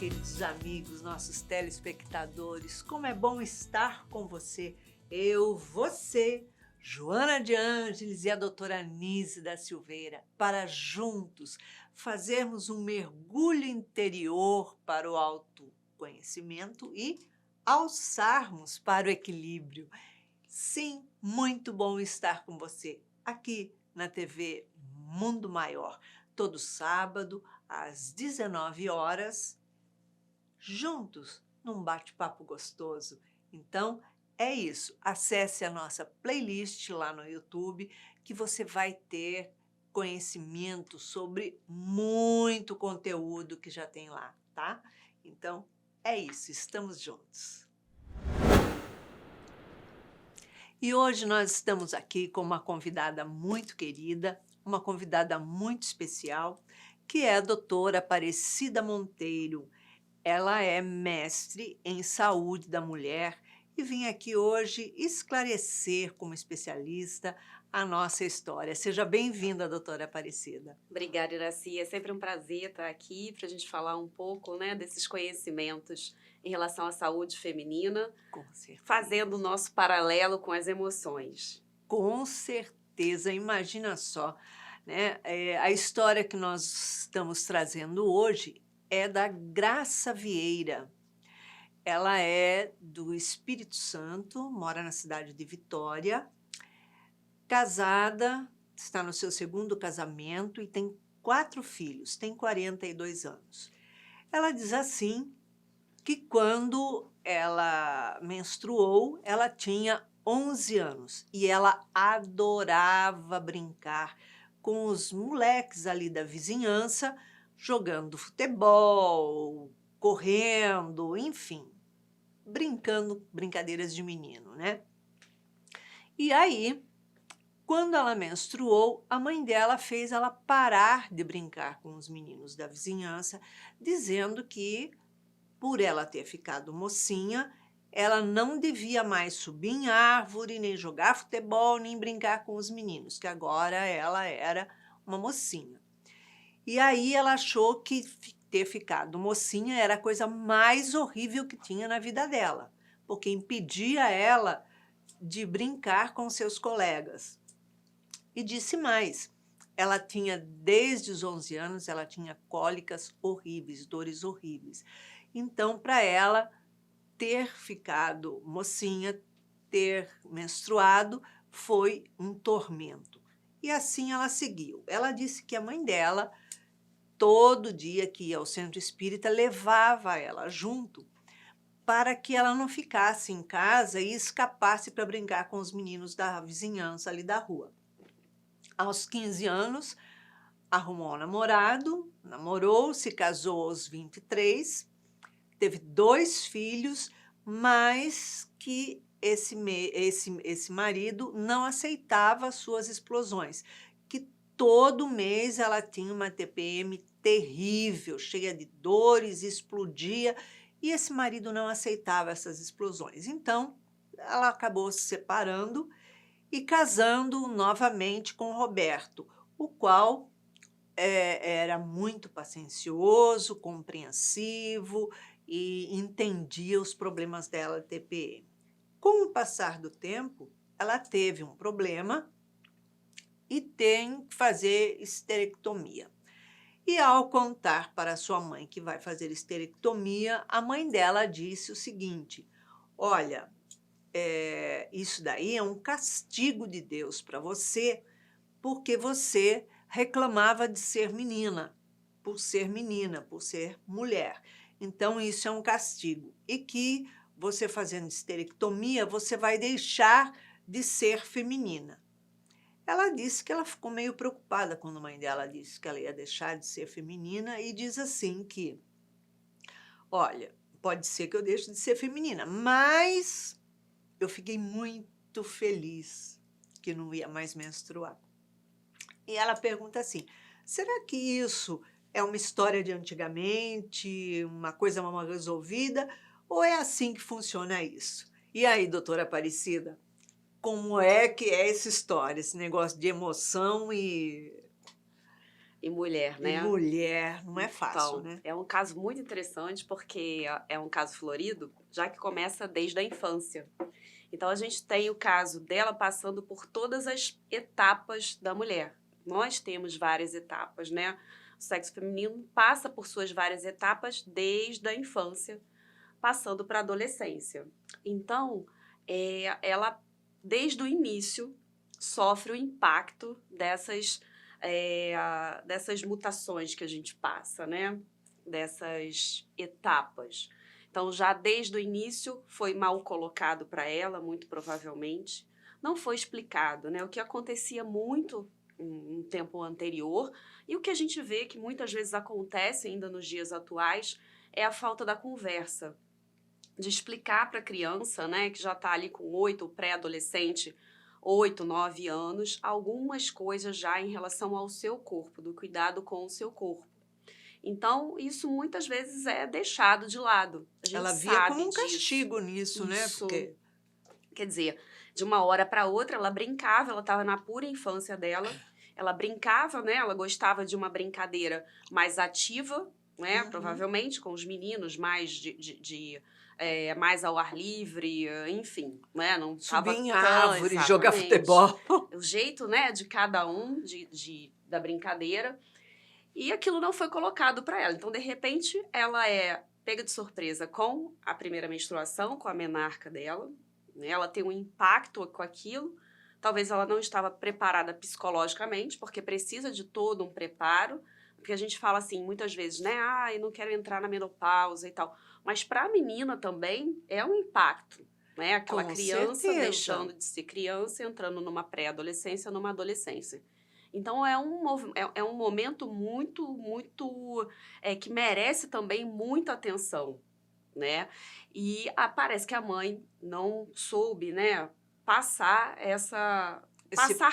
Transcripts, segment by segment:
queridos amigos, nossos telespectadores. Como é bom estar com você. Eu, você, Joana de Ângeles e a doutora Anise da Silveira, para juntos fazermos um mergulho interior para o autoconhecimento e alçarmos para o equilíbrio. Sim, muito bom estar com você aqui na TV Mundo Maior, todo sábado às 19 horas, juntos num bate-papo gostoso. Então, é isso. Acesse a nossa playlist lá no YouTube, que você vai ter conhecimento sobre muito conteúdo que já tem lá, tá? Então, é isso. Estamos juntos. E hoje nós estamos aqui com uma convidada muito querida, uma convidada muito especial, que é a doutora Aparecida Monteiro. Ela é mestre em saúde da mulher e vem aqui hoje esclarecer, como especialista, a nossa história. Seja bem-vinda, doutora Aparecida. Obrigada, Iraci. É sempre um prazer estar aqui para a gente falar um pouco, né, desses conhecimentos em relação à saúde feminina, Com certeza. fazendo o nosso paralelo com as emoções. Com certeza, imagina só, né? A história que nós estamos trazendo hoje é da Graça Vieira. Ela é do Espírito Santo, mora na cidade de Vitória, casada, está no seu segundo casamento e tem 4 filhos, tem 42 anos. Ela diz assim que quando ela menstruou, ela tinha 11 anos e ela adorava brincar com os moleques ali da vizinhança, jogando futebol, correndo, enfim, brincando brincadeiras de menino, né? E aí, quando ela menstruou, a mãe dela fez ela parar de brincar com os meninos da vizinhança, dizendo que, por ela ter ficado mocinha, ela não devia mais subir em árvore, nem jogar futebol, nem brincar com os meninos, que agora ela era uma mocinha. E aí ela achou que ter ficado mocinha era a coisa mais horrível que tinha na vida dela, porque impedia ela de brincar com seus colegas. E disse mais, ela tinha, desde os 11 anos, ela tinha cólicas horríveis, dores horríveis. Então, para ela, ter ficado mocinha, ter menstruado, foi um tormento. E assim ela seguiu. Ela disse que a mãe dela, todo dia que ia ao centro espírita, levava ela junto para que ela não ficasse em casa e escapasse para brincar com os meninos da vizinhança ali da rua. Aos 15 anos, arrumou um namorado, namorou, se casou aos 23, teve 2 filhos, mas que esse marido não aceitava as suas explosões, que todo mês ela tinha uma TPM terrível, cheia de dores, explodia, e esse marido não aceitava essas explosões. Então, ela acabou se separando e casando novamente com Roberto, o qual era muito paciencioso, compreensivo e entendia os problemas dela de TPM. Com o passar do tempo, ela teve um problema e tem que fazer esterectomia. E ao contar para sua mãe que vai fazer esterectomia, a mãe dela disse o seguinte: olha, isso daí é um castigo de Deus para você, porque você reclamava de ser menina, por ser mulher. Então, isso é um castigo. E que você fazendo esterectomia, você vai deixar de ser feminina. Ela disse que ela ficou meio preocupada quando a mãe dela disse que ela ia deixar de ser feminina e diz assim que, olha, pode ser que eu deixe de ser feminina, mas eu fiquei muito feliz que não ia mais menstruar. E ela pergunta assim, será que isso é uma história de antigamente, uma coisa mal resolvida, ou é assim que funciona isso? E aí, doutora Aparecida, como é que é essa história, esse negócio de emoção e... e mulher, E né? mulher, não é fácil, Então, né? é um caso muito interessante porque é um caso florido, já que começa desde a infância. Então, a gente tem o caso dela passando por todas as etapas da mulher. Nós temos várias etapas, né? O sexo feminino passa por suas várias etapas desde a infância, passando para a adolescência. Então, ela, desde o início, sofre o impacto dessas mutações que a gente passa, né? Dessas etapas. Então, já desde o início, foi mal colocado para ela, muito provavelmente. Não foi explicado, né? O que acontecia muito um tempo anterior e o que a gente vê que muitas vezes acontece ainda nos dias atuais é a falta da conversa, de explicar para a criança, né, que já está ali com 8, pré-adolescente, 8, 9 anos, algumas coisas já em relação ao seu corpo, do cuidado com o seu corpo. Então, isso muitas vezes é deixado de lado. A gente Ela via como sabe um disso. castigo nisso, né? Isso. Porque Quer dizer, de uma hora para outra, ela brincava, ela estava na pura infância dela, ela brincava, né? Ela gostava de uma brincadeira mais ativa, né? Provavelmente com os meninos mais mais ao ar livre, enfim, né? Não subir estava em tão árvore, jogar exatamente. futebol. O jeito, né, de cada um da brincadeira. E aquilo não foi colocado para ela. Então, de repente, ela é pega de surpresa com a primeira menstruação, com a menarca dela, né? Ela tem um impacto com aquilo. Talvez ela não estava preparada psicologicamente, porque precisa de todo um preparo. Porque a gente fala assim, muitas vezes, né? Ah, eu não quero entrar na menopausa e tal. Mas para a menina também é um impacto, né? Aquela Com criança certeza. deixando de ser criança, entrando numa pré-adolescência, numa adolescência. Então, é um momento muito, que merece também muita atenção, né? E parece que a mãe não soube, né, passar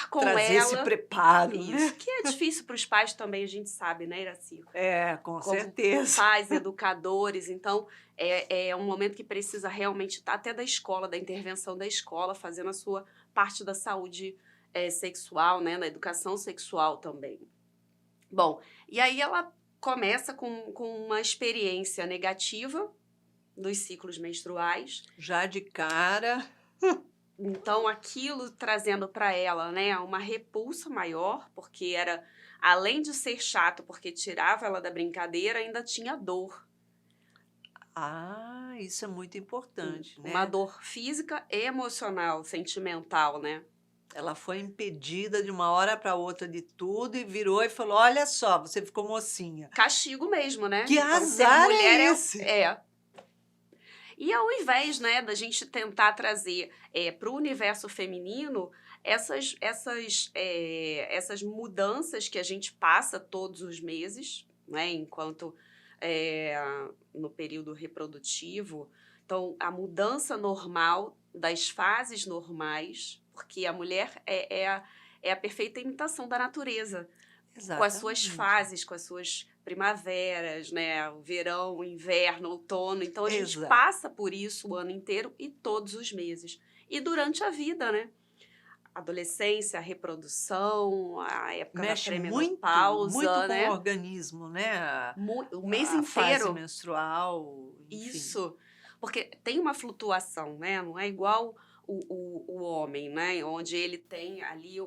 com Trazer esse ela preparo, isso, né? que é difícil para os pais também, a gente sabe, né, Iraci? É, com Como certeza. pais, educadores, então é um momento que precisa realmente estar até da escola, da intervenção da escola, fazendo a sua parte da saúde sexual, né, na educação sexual também. Bom, e aí ela começa com uma experiência negativa dos ciclos menstruais. Já de cara. Então, aquilo trazendo para ela, né, uma repulsa maior, porque era, além de ser chato, porque tirava ela da brincadeira, ainda tinha dor. Ah, isso é muito importante, Uma né? dor física, emocional, sentimental, né? Ela foi impedida de uma hora para outra de tudo e virou e falou: Olha só, você ficou mocinha. Castigo mesmo, né? Que Então, ser azar mulher é esse? é. E ao invés, né, da gente tentar trazer para o universo feminino essas mudanças que a gente passa todos os meses, né, enquanto é, no período reprodutivo. Então, a mudança normal das fases normais, porque a mulher é a perfeita imitação da natureza com as suas Exatamente. fases, com as suas primaveras, né? O verão, o inverno, o outono. Então a gente Exato. passa por isso o ano inteiro e todos os meses. E durante a vida, né? Adolescência, a reprodução, a época da Mexe muito, pré-menopausa, muito com o né? organismo, né? O mês A fase inteiro. menstrual, enfim. Isso. Porque tem uma flutuação, né? Não é igual o homem, né? Onde ele tem ali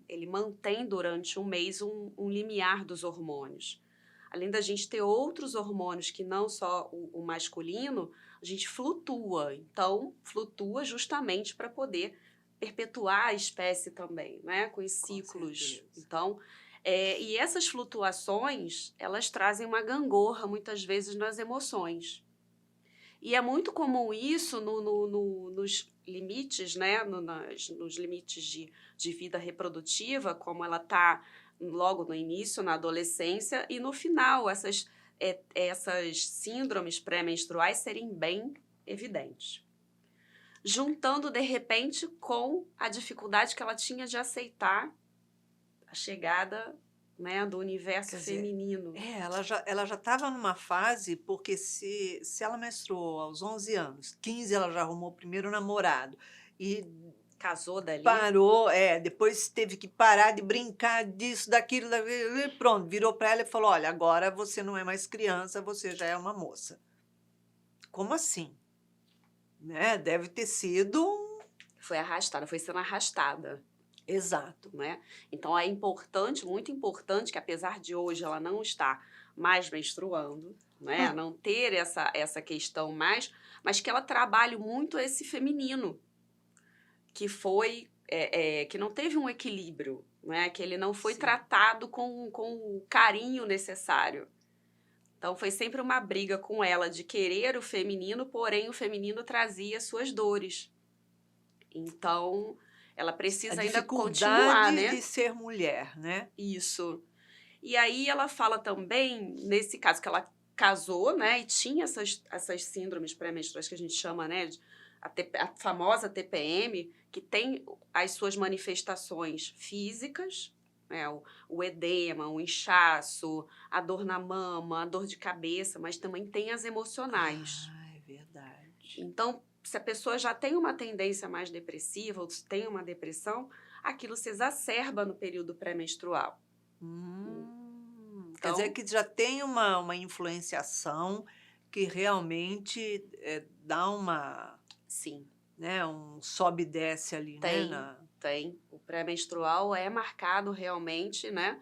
ele mantém durante um mês um limiar dos hormônios. Além da gente ter outros hormônios que não só o masculino, a gente flutua. Então, flutua justamente para poder perpetuar a espécie também, né? Com os ciclos. certeza. Então, e essas flutuações, elas trazem uma gangorra, muitas vezes, nas emoções. E é muito comum isso nos limites, né? Nos limites de vida reprodutiva, como ela está logo no início, na adolescência, e no final, essas síndromes pré-menstruais serem bem evidentes. Juntando, de repente, com a dificuldade que ela tinha de aceitar a chegada, né, do universo feminino. Ela já estava numa fase, porque se ela menstruou aos 11 anos, 15 ela já arrumou o primeiro namorado, e Casou dali. parou, depois teve que parar de brincar disso, daquilo, e pronto, virou para ela e falou: olha, agora você não é mais criança, você já é uma moça. Como assim? Né? Deve ter sido Foi arrastada, foi sendo arrastada. exato. Né? Então é importante, muito importante, que apesar de hoje ela não estar mais menstruando, né? Não ter essa questão mais, mas que ela trabalhe muito esse feminino, que foi, que não teve um equilíbrio, né? Que ele não foi Sim. tratado com o carinho necessário. Então foi sempre uma briga com ela de querer o feminino, porém o feminino trazia suas dores. Então ela A precisa ainda continuar, dificuldade né? de ser mulher, né? Isso. E aí ela fala também, nesse caso, que ela casou, né? E tinha essas síndromes pré-menstruais que a gente chama, né? A famosa TPM, que tem as suas manifestações físicas, né? O edema, o inchaço, a dor na mama, a dor de cabeça, mas também tem as emocionais. Ah, é verdade. Então, se a pessoa já tem uma tendência mais depressiva ou se tem uma depressão, aquilo se exacerba no período pré-menstrual. Quer Então, dizer que já tem uma influenciação que realmente dá uma, sim, né, um sobe e desce ali, né? tem. O pré-menstrual é marcado realmente, né?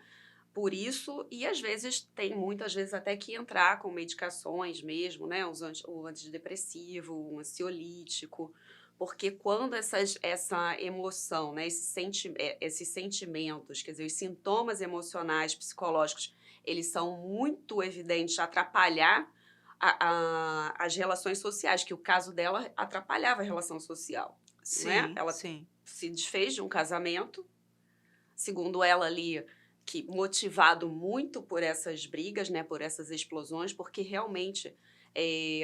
Por isso, e às vezes tem muitas vezes até que entrar com medicações mesmo, né? O antidepressivo, um ansiolítico, porque quando essa emoção, né? Esses sentimentos, quer dizer, os sintomas emocionais, psicológicos, eles são muito evidentes a atrapalhar as relações sociais, que o caso dela atrapalhava a relação social, né? Sim, Ela sim. se desfez de um casamento, segundo ela ali, que motivado muito por essas brigas, né, por essas explosões, porque realmente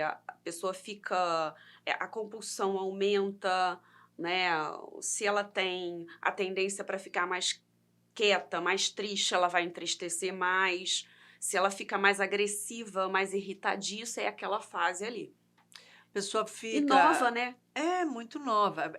a pessoa fica, a compulsão aumenta, né, se ela tem a tendência para ficar mais quieta, mais triste, ela vai entristecer mais, se ela fica mais agressiva, mais irritadiça, é aquela fase ali. A pessoa E nova, fica né? muito nova.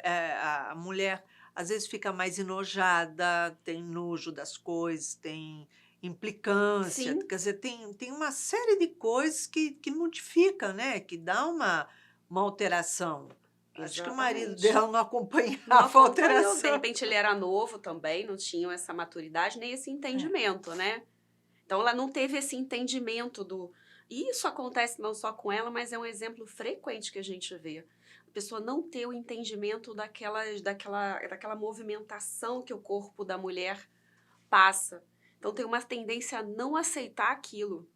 A mulher às vezes fica mais enojada, tem nojo das coisas, tem implicância, Sim, quer dizer, tem uma série de coisas que modifica, né? Que dá uma alteração. Acho que o marido exatamente. dela não acompanhava Não a acompanhou, de alteração. repente ele era novo também, não tinha essa maturidade nem esse É, entendimento, né? Então ela não teve esse entendimento do. E isso acontece não só com ela, mas é um exemplo frequente que a gente vê. A pessoa não ter o entendimento daquela movimentação que o corpo da mulher passa. Então tem uma tendência a não aceitar aquilo.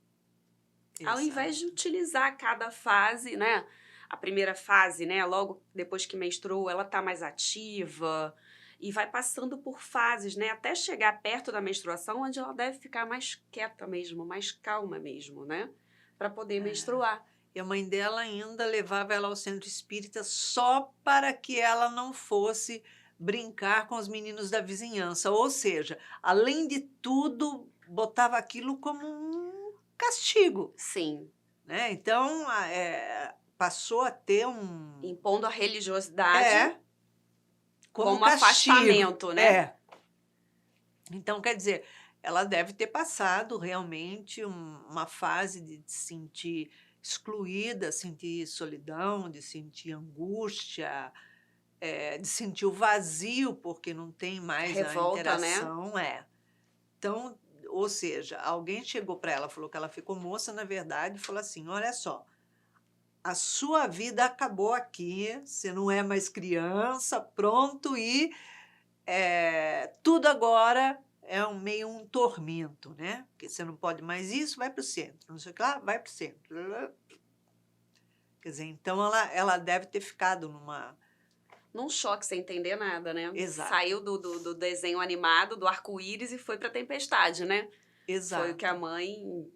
Ao invés de exato. utilizar cada fase, né? A primeira fase, né? Logo depois que menstruou, ela tá mais ativa e vai passando por fases, né? Até chegar perto da menstruação, onde ela deve ficar mais quieta mesmo, mais calma mesmo, né? Para poder É. menstruar. E a mãe dela ainda levava ela ao centro espírita só para que ela não fosse brincar com os meninos da vizinhança. Ou seja, além de tudo, botava aquilo como um castigo, Sim, né? Então, passou a ter impondo a religiosidade é, como como castigo. afastamento, né? É. Então, quer dizer, ela deve ter passado realmente uma fase de se sentir excluída, sentir solidão, de sentir angústia, de sentir o vazio, porque não tem mais a Revolta, né? interação. Então, ou seja, alguém chegou para ela, falou que ela ficou moça, na verdade, e falou assim: olha só, a sua vida acabou aqui, você não é mais criança, pronto, e tudo agora é meio um tormento, né? Porque você não pode mais isso, vai para o centro. Não sei o que lá, vai para o centro. Quer dizer, então ela deve ter ficado numa. Num choque sem entender nada, né? Exato, Saiu do desenho animado, do arco-íris e foi pra tempestade, né? Foi o que a exato. mãe,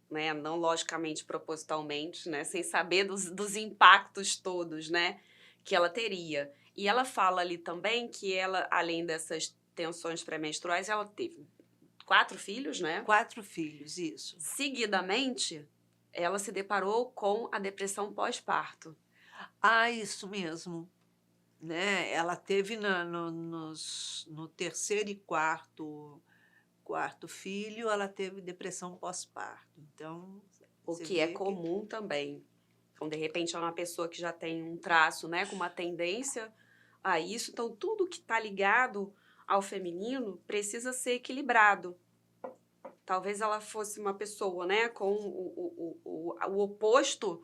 né, não logicamente propositalmente, né, sem saber dos impactos todos, né, que ela teria. E ela fala ali também que ela, além dessas tensões pré-menstruais, ela teve 4 filhos, né? 4 filhos, isso. Seguidamente, ela se deparou com a depressão pós-parto. Ah, isso mesmo. né? Ela teve no terceiro e quarto filho, ela teve depressão pós-parto. Então, O você que é vê que comum também. Então, de repente, é uma pessoa que já tem um traço, né, com uma tendência a isso. Então, tudo que está ligado ao feminino precisa ser equilibrado. Talvez ela fosse uma pessoa, né, com o oposto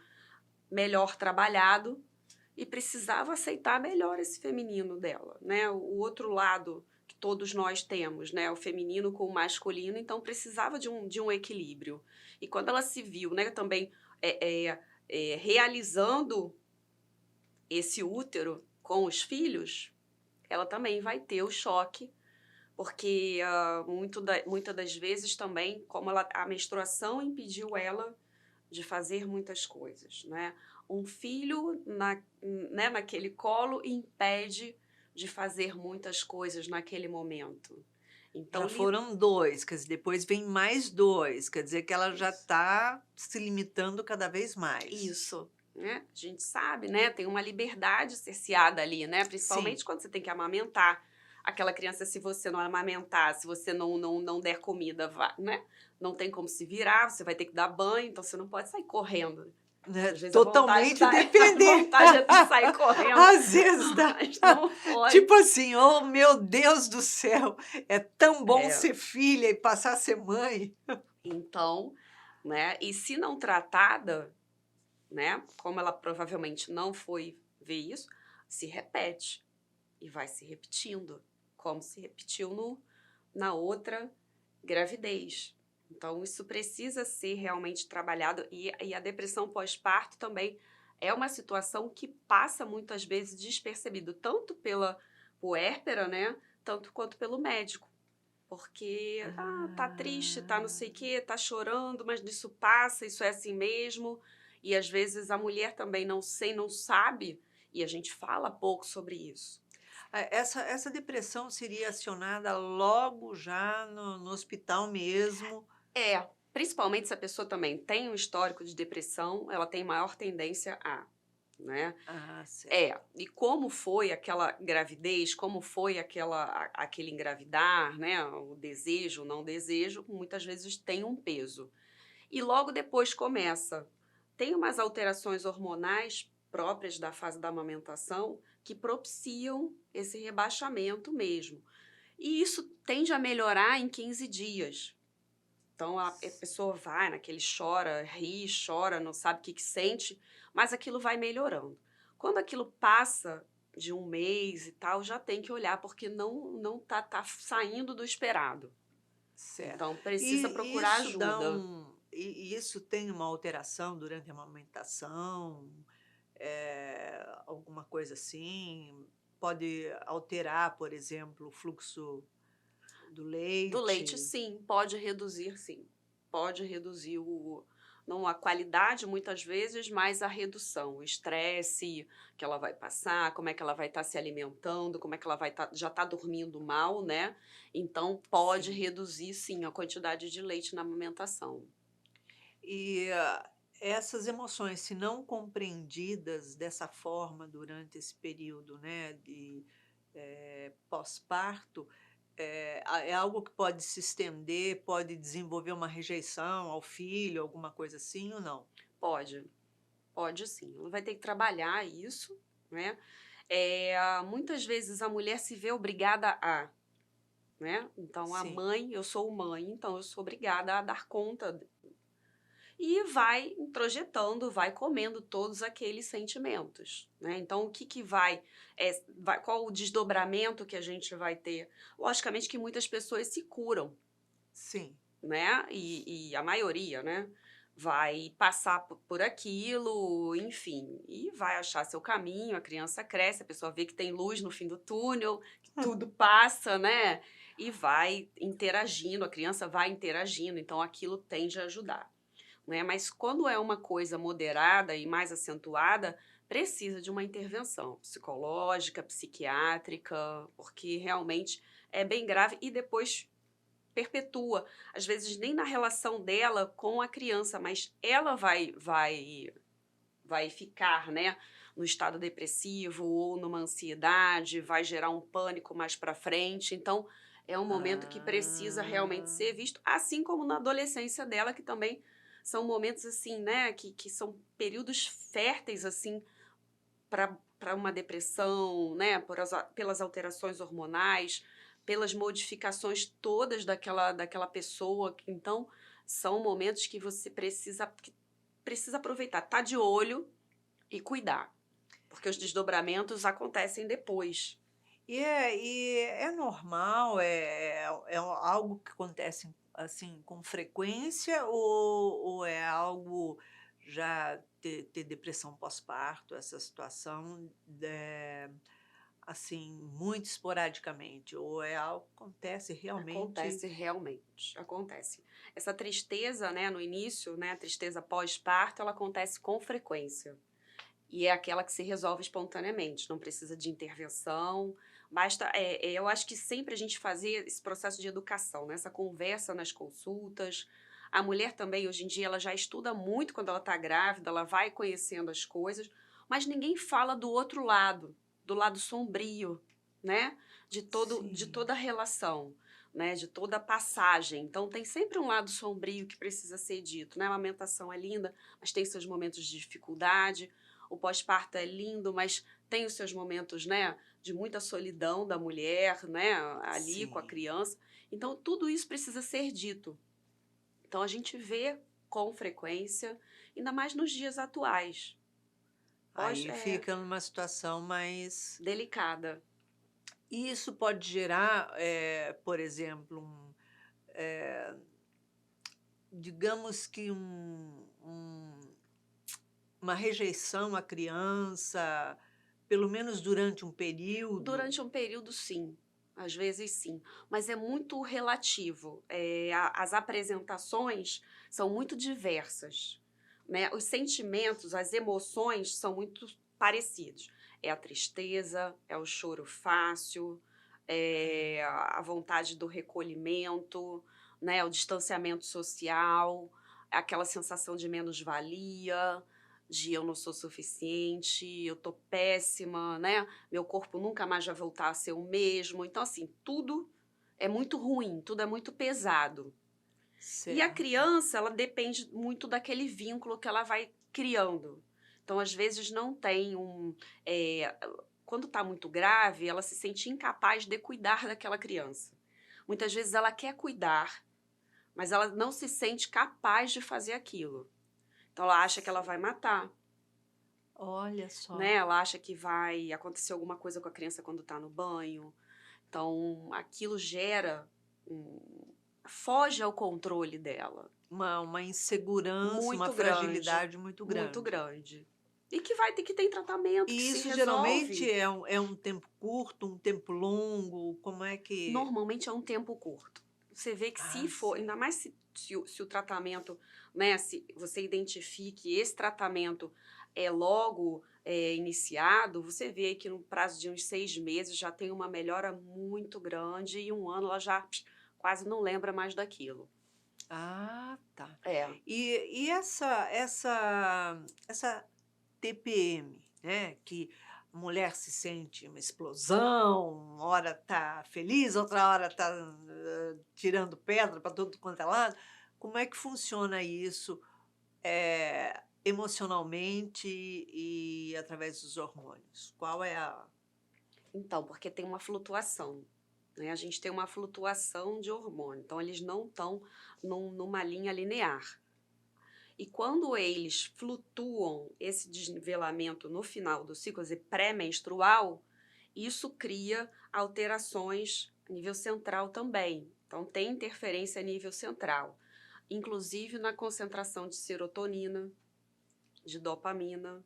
melhor trabalhado e precisava aceitar melhor esse feminino dela, né? O outro lado que todos nós temos, né? O feminino com o masculino, então precisava de um equilíbrio. E quando ela se viu, né, também realizando esse útero com os filhos, ela também vai ter o choque, porque muitas das vezes também, como a menstruação impediu ela de fazer muitas coisas, né? Um filho né, naquele colo impede de fazer muitas coisas naquele momento. Então, já foram 2, quer dizer, depois vem mais 2, quer dizer que ela já isso, está se limitando cada vez mais. isso, né? A gente sabe, né? Tem uma liberdade cerceada ali, né? Sim, Principalmente quando você tem que amamentar aquela criança, se você não amamentar, se você não der comida, né? Não tem como se virar, você vai ter que dar banho, então você não pode sair correndo. né, Às vezes totalmente a depender. vontade é de sair correndo, Às vezes dá. mas não pode. Tipo assim, oh meu Deus do céu, é tão bom É, ser filha e passar a ser mãe. então, né? E se não tratada, né? Como ela provavelmente não foi ver isso, se repete e vai se repetindo, como se repetiu na outra gravidez. Então, isso precisa ser realmente trabalhado e a depressão pós-parto também é uma situação que passa muitas vezes despercebido, tanto pela puérpera, né, tanto quanto pelo médico. Porque, tá triste, tá não sei o quê, tá chorando, mas isso passa, isso é assim mesmo. E às vezes a mulher também não sabe, e a gente fala pouco sobre isso. Essa depressão seria acionada logo já no hospital mesmo. Principalmente se a pessoa também tem um histórico de depressão, ela tem maior tendência a, né? Ah, certo. E como foi aquela gravidez, como foi aquele engravidar, né? O desejo, o não desejo, muitas vezes tem um peso. E logo depois começa. Tem umas alterações hormonais próprias da fase da amamentação que propiciam esse rebaixamento mesmo. E isso tende a melhorar em 15 dias. Então a pessoa vai naquele chora, ri, chora, não sabe o que sente, mas aquilo vai melhorando. Quando aquilo passa de um mês e tal, já tem que olhar, porque não tá saindo do esperado. Certo. Então precisa E procurar isso dá ajuda. e isso tem uma alteração durante a amamentação, alguma coisa assim? Pode alterar, por exemplo, o fluxo do Do leite, leite? sim, pode reduzir, sim. Pode reduzir não a qualidade, muitas vezes, mas a redução, o estresse que ela vai passar, como é que ela vai estar se alimentando, como é que ela vai estar, já está dormindo mal, né? Então, pode Sim. reduzir, sim, a quantidade de leite na amamentação. E, essas emoções, se não compreendidas dessa forma durante esse período, né, de, pós-parto, é algo que pode se estender, pode desenvolver uma rejeição ao filho, alguma coisa assim ou não? Pode, pode sim. Ela vai ter que trabalhar isso, né? Muitas vezes a mulher se vê obrigada a, né? Então, a Sim, mãe, eu sou mãe, então eu sou obrigada a dar conta. E vai introjetando, vai comendo todos aqueles sentimentos, né? Então, o que qual o desdobramento que a gente vai ter? Logicamente que muitas pessoas se curam, sim. né? E a maioria, né? Vai passar por aquilo, enfim, e vai achar seu caminho, a criança cresce, a pessoa vê que tem luz no fim do túnel, que tudo passa, né? E vai interagindo, a criança vai interagindo, então aquilo tende a ajudar, né? Mas quando é uma coisa moderada e mais acentuada, precisa de uma intervenção psicológica, psiquiátrica, porque realmente é bem grave e depois perpetua. Às vezes nem na relação dela com a criança, mas ela vai ficar, né, no estado depressivo ou numa ansiedade, vai gerar um pânico mais para frente. Então, é um momento que precisa realmente Ah, ser visto, assim como na adolescência dela, que também são momentos assim, né, que são períodos férteis assim para uma depressão, né, pelas alterações hormonais, pelas modificações todas daquela pessoa. Então, são momentos que você precisa aproveitar, tá de olho e cuidar, porque os desdobramentos acontecem depois. e é normal, é algo que acontece assim com frequência ou é algo já ter depressão pós-parto, essa situação, assim, muito esporadicamente, ou é algo que acontece realmente? Acontece realmente, acontece. Essa tristeza, né, no início, né, a tristeza pós-parto, ela acontece com frequência. E é aquela que se resolve espontaneamente, não precisa de intervenção, basta. Eu acho que sempre a gente fazer esse processo de educação, né, essa conversa nas consultas. A mulher também, hoje em dia, ela já estuda muito quando ela está grávida, ela vai conhecendo as coisas, mas ninguém fala do lado sombrio, né, de Sim. toda a relação. Né, de toda a passagem. Então, tem sempre um lado sombrio que precisa ser dito. Né? A amamentação é linda, mas tem seus momentos de dificuldade. O pós-parto é lindo, mas tem os seus momentos, né, de muita solidão da mulher, né, ali com a Sim. criança. Então, tudo isso precisa ser dito. Então, a gente vê com frequência, ainda mais nos dias atuais. Pós Aí é fica numa situação mais. delicada. E isso pode gerar, por exemplo, digamos que uma rejeição à criança, pelo menos durante um período. Durante um período, sim. Às vezes, sim. Mas é muito relativo. As apresentações são muito diversas. Né? Os sentimentos, as emoções são muito parecidos. É a tristeza, é o choro fácil, é a vontade do recolhimento, né? O distanciamento social, aquela sensação de menos-valia, de eu não sou suficiente, eu tô péssima, né? Meu corpo nunca mais vai voltar a ser o mesmo. Então, assim, tudo é muito ruim, tudo é muito pesado. E a Certo. criança, ela depende muito daquele vínculo que ela vai criando. Então, às vezes, não tem um. é, Quando está muito grave, ela se sente incapaz de cuidar daquela criança. Muitas vezes ela quer cuidar, mas ela não se sente capaz de fazer aquilo. Então, ela acha que ela vai matar. Olha só. Né? Ela acha que vai acontecer alguma coisa com a criança quando está no banho. Então, aquilo gera foge ao controle dela. Uma insegurança, uma Muito grande, fragilidade muito muito grande. grande. E que vai ter que ter tratamento, que E se isso geralmente resolve. é um tempo curto, um tempo longo? Como é que. Normalmente é um tempo curto. Você vê que se Ah, for, ainda certo. mais se o tratamento, né, se você identifique esse tratamento é logo iniciado, você vê que no prazo de uns 6 meses já tem uma melhora muito grande e um ano ela já quase não lembra mais daquilo. Ah, tá. É. E essa TPM, né, que a mulher se sente uma explosão, uma hora tá feliz, outra hora tá, tirando pedra para todo quanto é lado. Como é que funciona isso, emocionalmente e através dos hormônios? Qual é a. Então, porque tem uma flutuação, né? A gente tem uma flutuação de hormônio, então eles não estão numa linha linear. E quando eles flutuam esse desnivelamento no final do ciclo, quer dizer, pré-menstrual, isso cria alterações a nível central também. Então, tem interferência a nível central, inclusive na concentração de serotonina, de dopamina.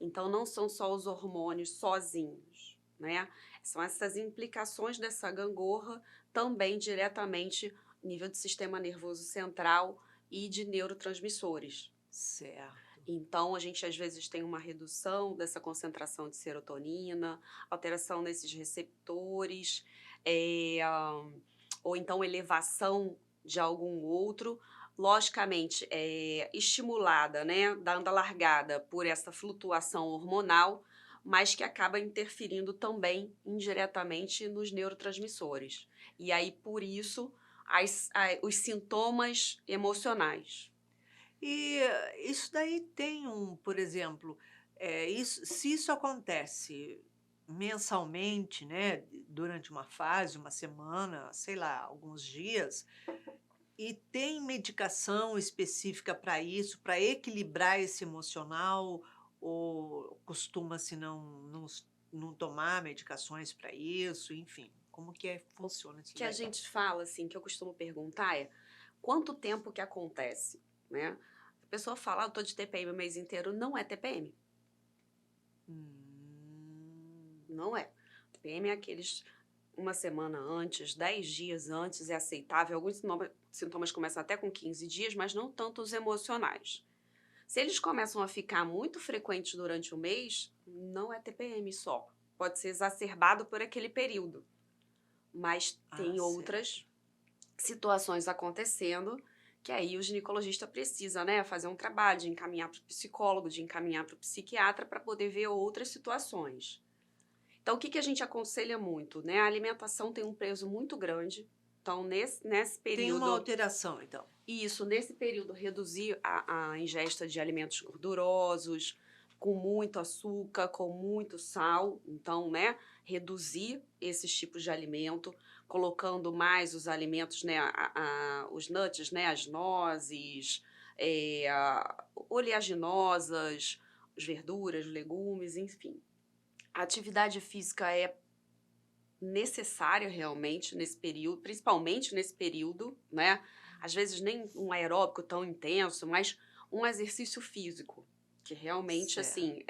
Então, não são só os hormônios sozinhos, né? São essas implicações dessa gangorra também diretamente no nível do sistema nervoso central e de neurotransmissores. Certo. Então, a gente às vezes tem uma redução dessa concentração de serotonina, alteração nesses receptores, ou então elevação de algum outro, logicamente, estimulada, né, dando a largada por essa flutuação hormonal, mas que acaba interferindo também indiretamente nos neurotransmissores. E aí, por isso, os sintomas emocionais. E isso daí tem por exemplo, se isso acontece mensalmente, né, durante uma fase, uma semana, sei lá, alguns dias, e tem medicação específica para isso, para equilibrar esse emocional, ou costuma-se não tomar medicações para isso, enfim, como que O funciona isso que a daí? gente fala, assim, que eu costumo perguntar é: quanto tempo que acontece, né? A pessoa fala: "Ah, eu tô de TPM o mês inteiro", não é TPM, Hum, não é. TPM é aqueles uma semana antes, 10 dias antes é aceitável. Alguns sintomas começam até com 15 dias, mas não tanto os emocionais. Se eles começam a ficar muito frequentes durante o mês, não é TPM só. Pode ser exacerbado por aquele período, mas tem certo. outras situações acontecendo que aí o ginecologista precisa, né, fazer um trabalho de encaminhar para o psicólogo, de encaminhar para o psiquiatra para poder ver outras situações. Então, o que que a gente aconselha muito, né? A alimentação tem um peso muito grande. Então, nesse Tem uma período, alteração, então. nesse período, reduzir a ingesta de alimentos gordurosos, com muito açúcar, com muito sal. Então, né, reduzir esses tipos de alimento, colocando mais os alimentos, né, os nuts, né, as nozes, oleaginosas, as verduras, legumes, enfim. A atividade física é necessária realmente nesse período, principalmente nesse período, né? Às vezes nem um aeróbico tão intenso, mas um exercício físico, que realmente, Certo. assim,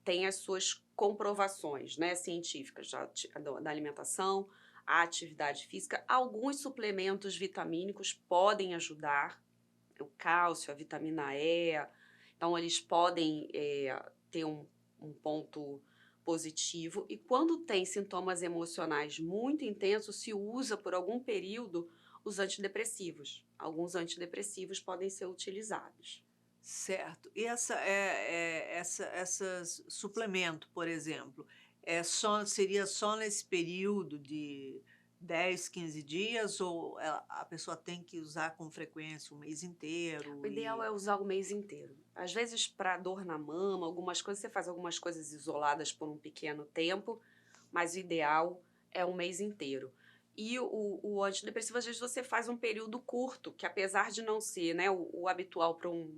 tem as suas comprovações, né, científicas da alimentação, a atividade física. Alguns suplementos vitamínicos podem ajudar, o cálcio, a vitamina E, então eles podem ter um ponto positivo. E quando tem sintomas emocionais muito intensos, se usa por algum período os antidepressivos. Alguns antidepressivos podem ser utilizados. Certo. E essas suplemento, por exemplo, seria só nesse período de 10, 15 dias ou a pessoa tem que usar com frequência o mês O inteiro ideal e é usar o mês inteiro. Às vezes, para dor na mama, algumas coisas, você faz algumas coisas isoladas por um pequeno tempo, mas o ideal é um mês inteiro. E o antidepressivo, às vezes, você faz um período curto, que apesar de não ser, né, o habitual para um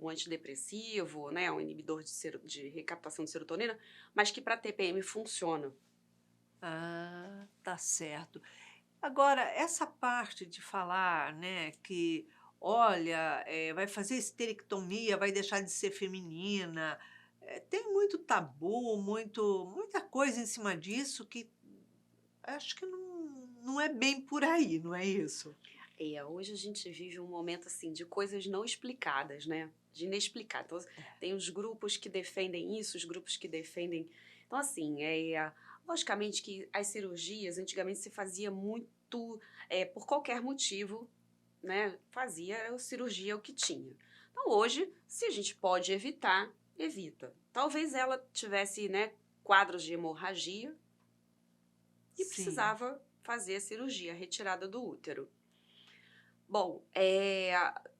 antidepressivo, né, um inibidor de recaptação de serotonina, mas que para TPM funciona. ah, tá certo. Agora, essa parte de falar, né, que olha, vai fazer esterectomia, vai deixar de ser feminina, tem muito tabu, muita coisa em cima disso que acho que não é bem por aí, não é isso? Hoje a gente vive um momento assim de coisas não explicadas, né? De inexplicado. Então, tem os grupos que defendem isso, os grupos que defendem. Então, assim, logicamente que as cirurgias antigamente se fazia muito por qualquer motivo, né? Fazia a cirurgia o que tinha. Então, hoje, se a gente pode evitar, evita. Talvez ela tivesse, né, quadros de hemorragia e Sim. precisava fazer a cirurgia, a retirada do útero. Bom,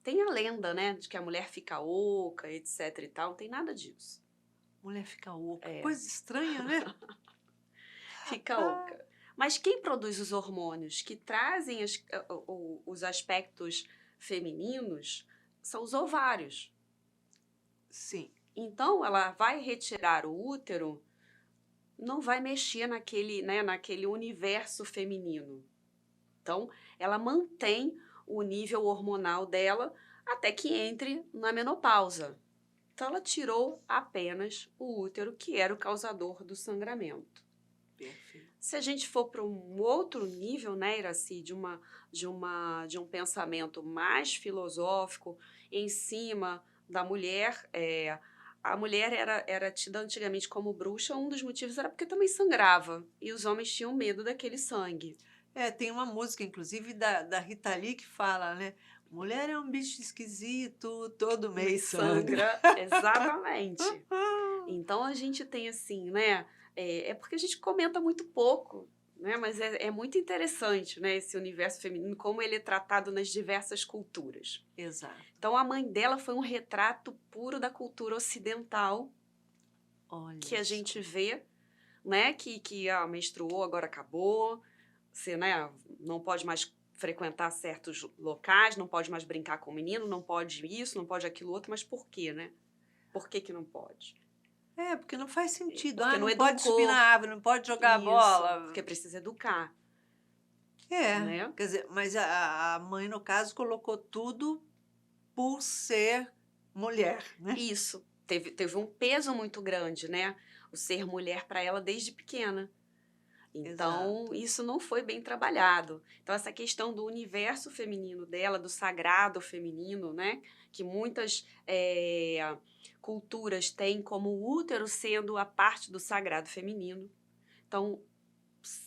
tem a lenda, né, de que a mulher fica oca, etc e tal, não tem nada disso. Mulher fica oca, É, coisa estranha, né? fica Ah, oca. Mas quem produz os hormônios que trazem os aspectos femininos são os ovários. sim, Então, ela vai retirar o útero, não vai mexer naquele, né, naquele universo feminino. Então, ela mantém o nível hormonal dela até que entre na menopausa. Então, ela tirou apenas o útero, que era o causador do sangramento. perfeito. Se a gente for para um outro nível, né, Iraci, de um pensamento mais filosófico em cima da mulher, a mulher era tida antigamente como bruxa, um dos motivos era porque também sangrava, e os homens tinham medo daquele sangue. Tem uma música, inclusive, da Rita Lee que fala, né? Mulher é um bicho esquisito, todo mês sangra. Sangra, exatamente. Então a gente tem assim, né? É porque a gente comenta muito pouco, né? Mas é muito interessante, né? Esse universo feminino, como ele é tratado nas diversas culturas. Exato. Então a mãe dela foi um retrato puro da cultura ocidental Olha que a só. gente vê, né? Que menstruou, agora acabou. Você, né? Não pode mais frequentar certos locais, não pode mais brincar com o menino, não pode isso, não pode aquilo outro, mas por quê, né? Por que que não pode? É, porque não faz sentido. Porque Ah, não não pode subir na educou. árvore, não pode jogar a Isso, bola. porque precisa educar, É, né? quer dizer, mas a mãe, no caso, colocou tudo por ser mulher, né? Isso. Teve um peso muito grande, né? O ser mulher para ela desde pequena. Então, Exato. isso não foi bem trabalhado. Então, essa questão do universo feminino dela, do sagrado feminino, né? Que muitas culturas têm como o útero sendo a parte do sagrado feminino. Então,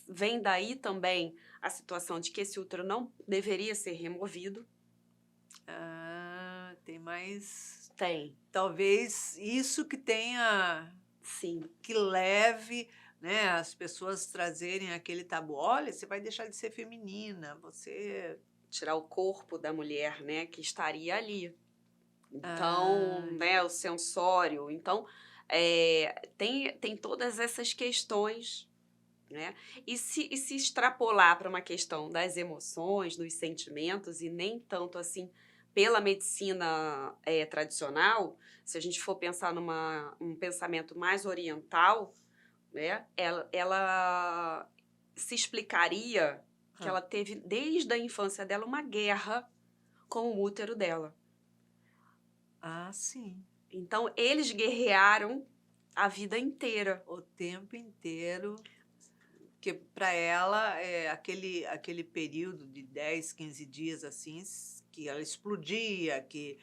vem daí também a situação de que esse útero não deveria ser removido. Ah, tem mais. Tem, Talvez isso que tenha, sim. que leve, né, as pessoas trazerem aquele tabu. Olha, você vai deixar de ser feminina, você. Tirar o corpo da mulher, né, que estaria ali. Então, Ah, né, o sensório. Então, tem todas essas questões, né? E se extrapolar para uma questão das emoções, dos sentimentos, e nem tanto assim pela medicina tradicional, se a gente for pensar um pensamento mais oriental, né, ela se explicaria que ah, ela teve, desde a infância dela, uma guerra com o útero dela. sim. Então, eles guerrearam a vida inteira. O tempo inteiro. Porque para ela, aquele período de 10, 15 dias assim, que ela explodia, que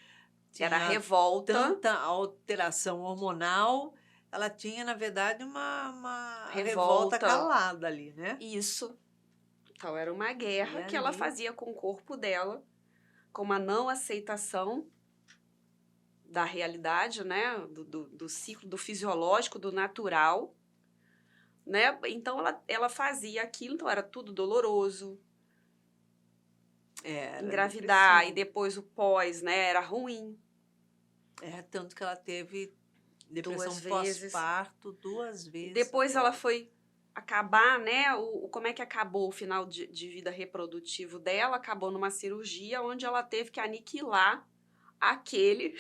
Era a tinha revolta, tanta alteração hormonal, ela tinha, na verdade, uma revolta revolta, calada ali, né? isso. Então, era uma E guerra que ela ali, fazia com o corpo dela, com uma não aceitação da realidade, né? Do ciclo, do fisiológico, do natural, né? Então, ela fazia aquilo, então era tudo doloroso. era Engravidar e depressivo. depois o pós, né? Era ruim. Tanto que ela teve depressão 2 vezes. pós-parto 2 vezes Depois ela agora. foi acabar, né? Como é que acabou o final de vida reprodutivo dela? Acabou numa cirurgia onde ela teve que aniquilar aquele.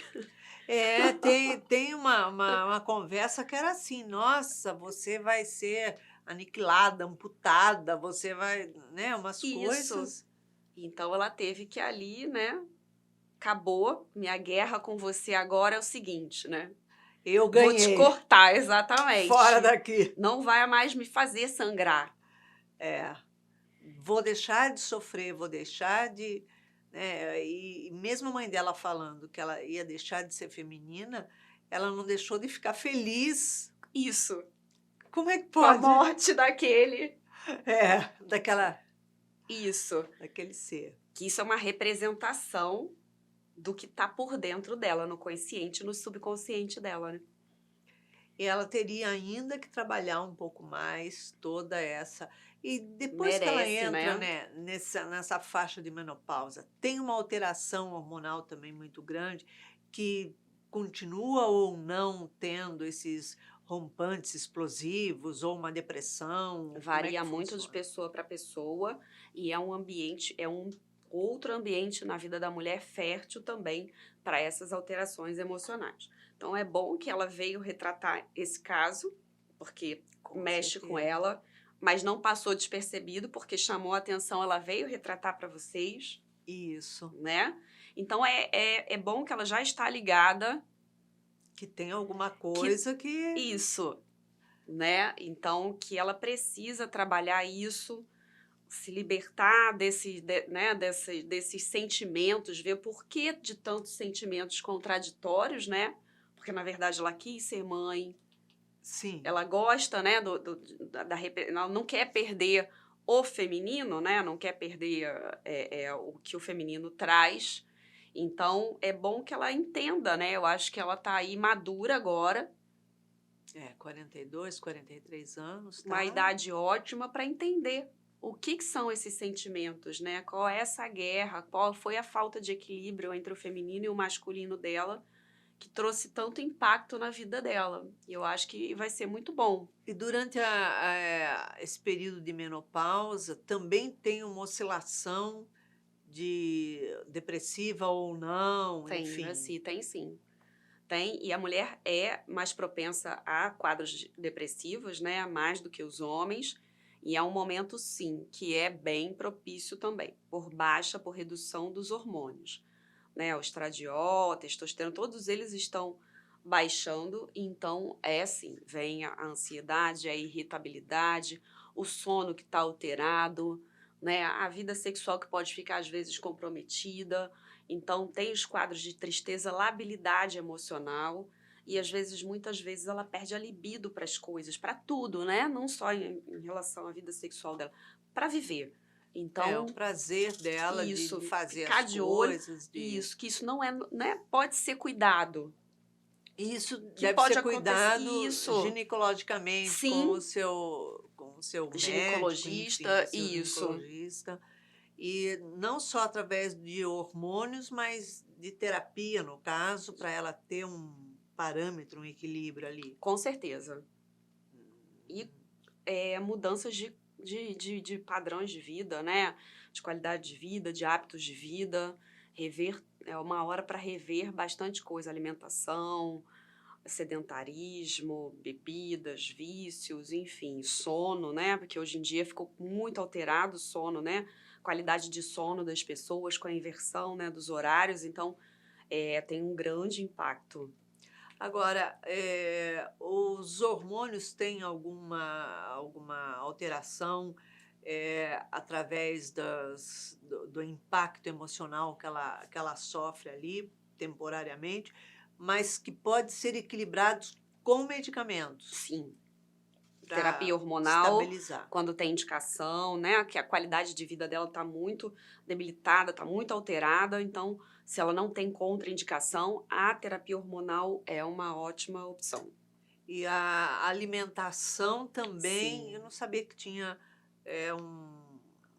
Tem uma conversa que era assim, nossa, você vai ser aniquilada, amputada, você vai, né, umas Isso. coisas. Então ela teve que ali, né? Acabou. Minha guerra com você agora é o seguinte, né? Eu Vou te ganhei, cortar, fora exatamente. daqui. Não vai mais me fazer sangrar. É, vou deixar de sofrer, vou deixar de, né, e mesmo a mãe dela falando que ela ia deixar de ser feminina, ela não deixou de ficar feliz. Isso. Como é que Com a pode? morte daquele. Isso. Daquele ser. Que isso é uma representação do que está por dentro dela, no consciente e no subconsciente dela, né? E ela teria ainda que trabalhar um pouco mais toda essa. E depois que ela Merece, entra, né? né, nessa faixa de menopausa, tem uma alteração hormonal também muito grande que continua ou não tendo esses rompantes explosivos ou uma depressão? Como é que Varia muito de funciona? pessoa para pessoa e é um ambiente, é um outro ambiente na vida da mulher fértil também para essas alterações emocionais. Então é bom que ela veio retratar esse caso, porque Com mexe com certeza. ela, mas não passou despercebido, porque chamou a atenção, ela veio retratar para vocês, Isso. né? Então é bom que ela já está ligada Que tem alguma que coisa que. isso, né? Então, que ela precisa trabalhar isso, se libertar desses sentimentos, ver por que de tantos sentimentos contraditórios, né? Porque, na verdade, ela quis ser mãe, Sim. ela gosta, né, ela não quer perder o feminino, né? Não quer perder o que o feminino traz. Então, é bom que ela entenda, né? Eu acho que ela tá aí madura agora, 42, 43 anos, uma tá? idade ótima para entender o que são esses sentimentos, né? Qual é essa guerra, qual foi a falta de equilíbrio entre o feminino e o masculino dela, que trouxe tanto impacto na vida dela. E eu acho que vai ser muito bom. E durante esse período de menopausa, também tem uma oscilação de depressiva ou não, Tem, enfim. assim, tem sim. Tem, e a mulher é mais propensa a quadros depressivos, né? Mais do que os homens. E é um momento, sim, que é bem propício também, por redução dos hormônios, né? O estradiol, a testosterona, todos eles estão baixando, então é assim, vem a ansiedade, a irritabilidade, o sono que está alterado, né? A vida sexual que pode ficar às vezes comprometida. Então tem os quadros de tristeza, labilidade emocional e às vezes, muitas vezes, ela perde a libido para as coisas, para tudo, né? Não só em relação à vida sexual dela, para viver. O Então, prazer dela de isso, fazer ficar as de olho, coisas, de... isso, que isso não é, né? Pode ser cuidado, Isso que deve pode ser acontecer, cuidado isso, ginecologicamente sim, com o seu médico, enfim, ginecologista, seu isso, ginecologista. E não só através de hormônios, mas de terapia, no caso, para ela ter um parâmetro, um equilíbrio ali. com certeza. E mudanças de padrões de vida, né? De qualidade de vida, de hábitos de vida, rever, é uma hora para rever bastante coisa, alimentação, sedentarismo, bebidas, vícios, enfim, sono, né? Porque hoje em dia ficou muito alterado o sono, né? Qualidade de sono das pessoas com a inversão, né, dos horários, então tem um grande impacto. Agora, os hormônios têm alguma alteração através do impacto emocional que ela sofre ali temporariamente, mas que pode ser equilibrados com medicamentos Sim, terapia para hormonal, estabilizar. quando tem indicação, né? Que a qualidade de vida dela está muito debilitada, está muito alterada. Então, se ela não tem contraindicação, a terapia hormonal é uma ótima opção. E a alimentação também, eu Sim, não sabia que tinha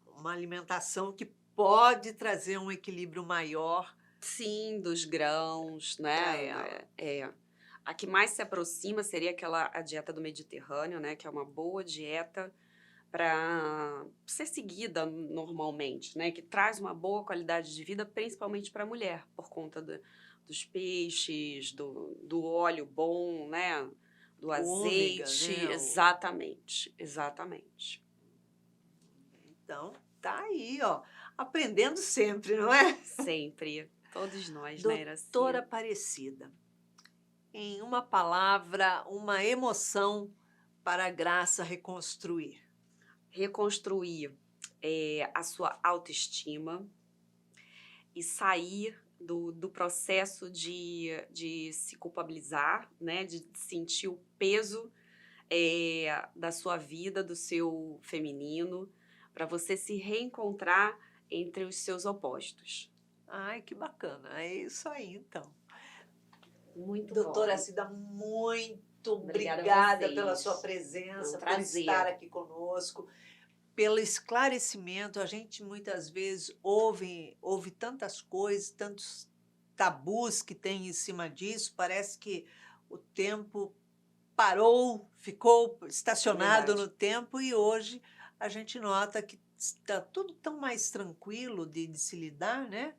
uma alimentação que pode trazer um equilíbrio maior sim, dos grãos, para né? ela. A que mais se aproxima seria a dieta do Mediterrâneo, né? Que é uma boa dieta para ser seguida normalmente, né? Que traz uma boa qualidade de vida, principalmente para a mulher, por conta dos peixes, do óleo bom, né? Do O ômega, azeite, né? exatamente, exatamente. Então, tá aí, ó, aprendendo sempre, não é? Sempre, todos nós, né, Doutora Iraci? Aparecida, em uma palavra, uma emoção para a Graça reconstruir. Reconstruir a sua autoestima e sair do processo de se culpabilizar, né? De sentir o peso da sua vida, do seu feminino, para você se reencontrar entre os seus opostos. Ai, que bacana, é isso aí, então. Muito Doutora bom. Cida, muito Obrigada a obrigada pela vocês. sua É presença, um por estar prazer. aqui conosco, pelo esclarecimento. A gente muitas vezes ouve tantas coisas, tantos tabus que tem em cima disso, parece que o tempo parou, ficou estacionado no Verdade. tempo e hoje a gente nota que está tudo tão mais tranquilo de se lidar, né?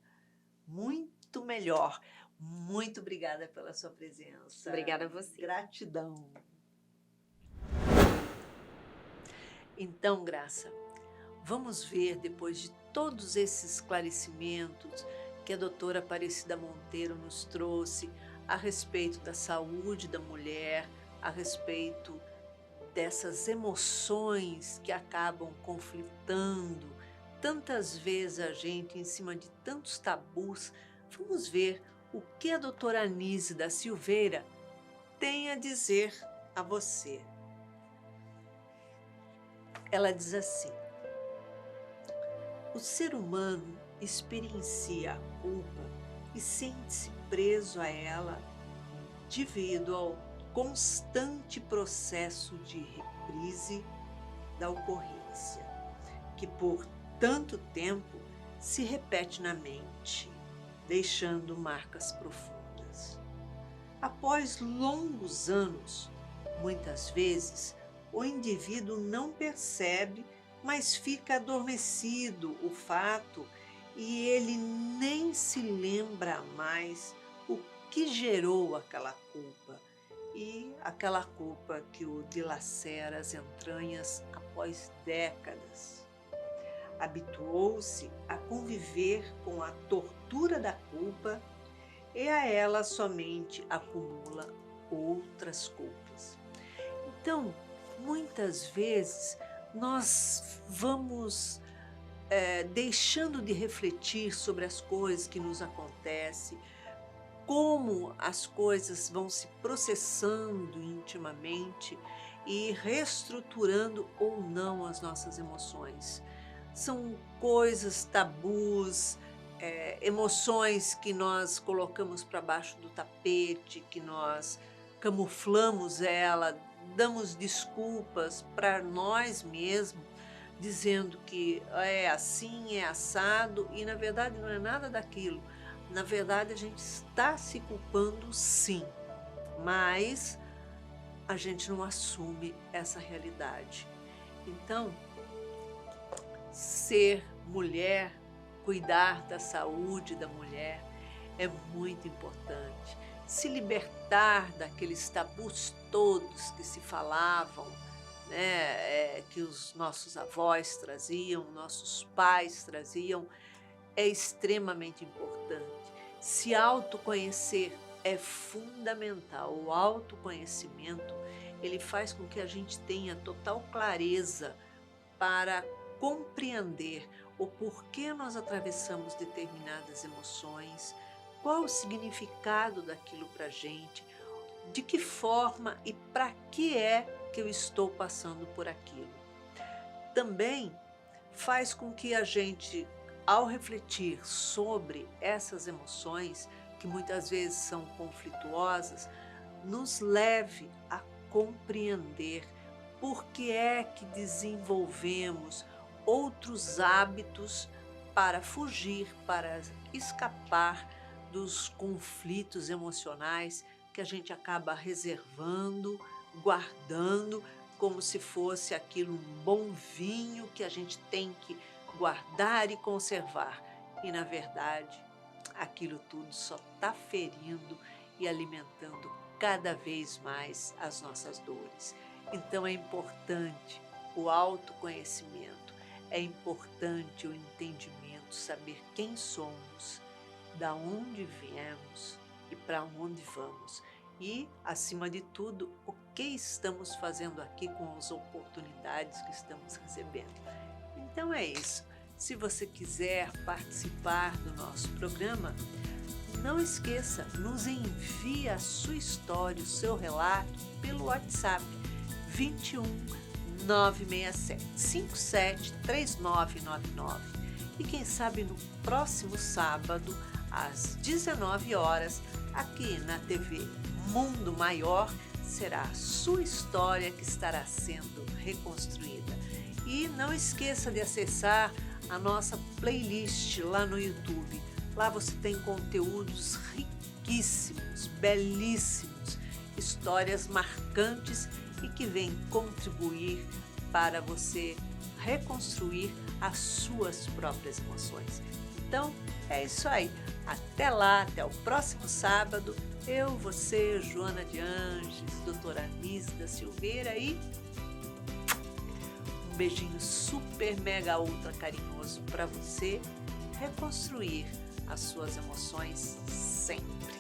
Muito melhor. Muito obrigada pela sua presença. Obrigada a você. Gratidão. Então, Graça, vamos ver, depois de todos esses esclarecimentos que a doutora Aparecida Monteiro nos trouxe a respeito da saúde da mulher, a respeito dessas emoções que acabam conflitando tantas vezes a gente em cima de tantos tabus, vamos ver o que a doutora Anise da Silveira tem a dizer a você. Ela diz assim: o ser humano experiencia a culpa e sente-se preso a ela devido ao constante processo de reprise da ocorrência, que por tanto tempo se repete na mente, deixando marcas profundas. Após longos anos, muitas vezes, o indivíduo não percebe, mas fica adormecido o fato e ele nem se lembra mais o que gerou aquela culpa e aquela culpa que o dilacera as entranhas após décadas. Habituou-se a conviver com a tortura da culpa e a ela somente acumula outras culpas. Então, muitas vezes nós vamos deixando de refletir sobre as coisas que nos acontecem, como as coisas vão se processando intimamente e reestruturando ou não as nossas emoções. São coisas tabus, emoções que nós colocamos para baixo do tapete, que nós camuflamos ela, damos desculpas para nós mesmos, dizendo que é assim, é assado, e na verdade não é nada daquilo. Na verdade, a gente está se culpando, sim, mas a gente não assume essa realidade. Então, ser mulher, cuidar da saúde da mulher é muito importante. Se libertar daqueles tabus todos que se falavam, né, que os nossos avós traziam, nossos pais traziam, é extremamente importante. Se autoconhecer é fundamental. O autoconhecimento, ele faz com que a gente tenha total clareza para compreender o porquê nós atravessamos determinadas emoções, qual o significado daquilo para a gente, de que forma e para que é que eu estou passando por aquilo. Também faz com que a gente, ao refletir sobre essas emoções, que muitas vezes são conflituosas, nos leve a compreender por que é que desenvolvemos outros hábitos para fugir, para escapar dos conflitos emocionais que a gente acaba reservando, guardando, como se fosse aquilo um bom vinho que a gente tem que guardar e conservar. E, na verdade, aquilo tudo só está ferindo e alimentando cada vez mais as nossas dores. Então, é importante o autoconhecimento, é importante o entendimento, saber quem somos, da onde viemos e para onde vamos. E, acima de tudo, o que estamos fazendo aqui com as oportunidades que estamos recebendo. Então é isso. Se você quiser participar do nosso programa, não esqueça, nos envie a sua história, o seu relato pelo WhatsApp 21 967 57 3999. E quem sabe no próximo sábado, às 19 horas, aqui na TV Mundo Maior, será a sua história que estará sendo reconstruída. E não esqueça de acessar a nossa playlist lá no YouTube. Lá você tem conteúdos riquíssimos, belíssimos, histórias marcantes e que vêm contribuir para você reconstruir as suas próprias emoções. Então, é isso aí. Até lá, até o próximo sábado. Eu, você, Joana de Anges, doutora Anise da Silveira e um beijinho super, mega, ultra carinhoso para você reconstruir as suas emoções sempre.